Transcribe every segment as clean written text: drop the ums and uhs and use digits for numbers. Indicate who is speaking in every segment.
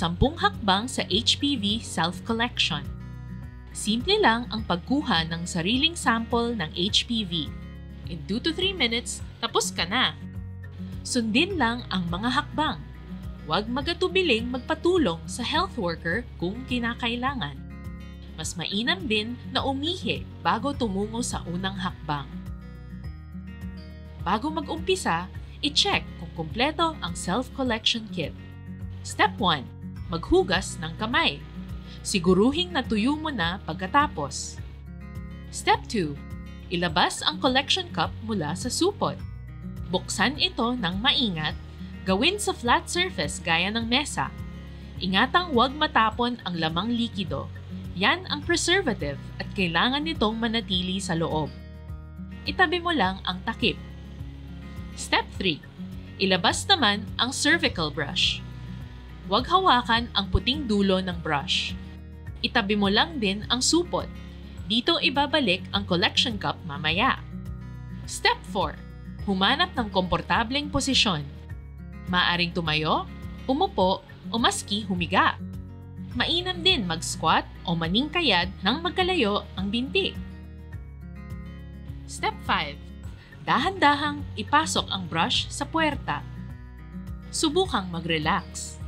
Speaker 1: 10 hakbang sa HPV self-collection. Simple lang ang pagkuha ng sariling sample ng HPV. In 2 to 3 minutes, tapos ka na. Sundin lang ang mga hakbang. Huwag magatubiling magpatulong sa health worker kung kinakailangan. Mas mainam din na umihi bago tumungo sa unang hakbang. Bago mag-umpisa, i-check kung kumpleto ang self-collection kit. Step 1. Maghugas ng kamay. Siguruhing natuyo mo na pagkatapos. Step 2. Ilabas ang collection cup mula sa supot. Buksan ito ng maingat, gawin sa flat surface gaya ng mesa. Ingatang huwag matapon ang lamang likido. Yan ang preservative at kailangan nitong manatili sa loob. Itabi mo lang ang takip. Step 3. Ilabas naman ang cervical brush. Huwag hawakan ang puting dulo ng brush. Itabi mo lang din ang supot. Dito ibabalik ang collection cup mamaya. Step 4. Humanap ng komportableng posisyon. Maaring tumayo, umupo, o maski humiga. Mainam din mag-squat o maningkayad nang magkalayo ang binti. Step 5. Dahan-dahang ipasok ang brush sa puwerta. Subukang mag-relax.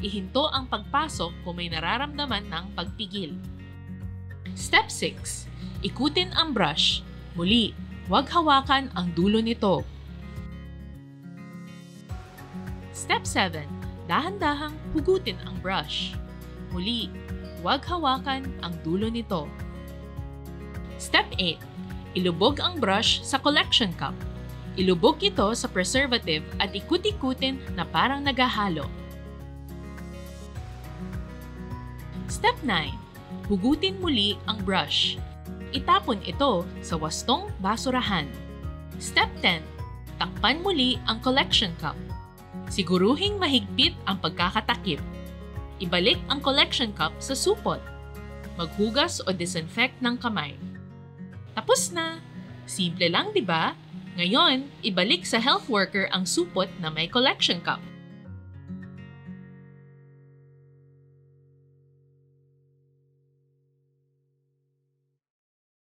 Speaker 1: Ihinto ang pagpasok kung may nararamdaman ng pagpigil. Step 6. Ikutin ang brush. Muli, huwag hawakan ang dulo nito. Step 7. Dahan-dahang hugutin ang brush. Muli, huwag hawakan ang dulo nito. Step 8. Ilubog ang brush sa collection cup. Ilubog ito sa preservative at ikut-ikutin na parang naghahalo. Step 9. Hugutin muli ang brush. Itapon ito sa wastong basurahan. Step 10. Takpan muli ang collection cup. Siguruhing mahigpit ang pagkakatakip. Ibalik ang collection cup sa supot. Maghugas o disinfect ng kamay. Tapos na! Simple lang, di ba? Ngayon, ibalik sa health worker ang supot na may collection cup.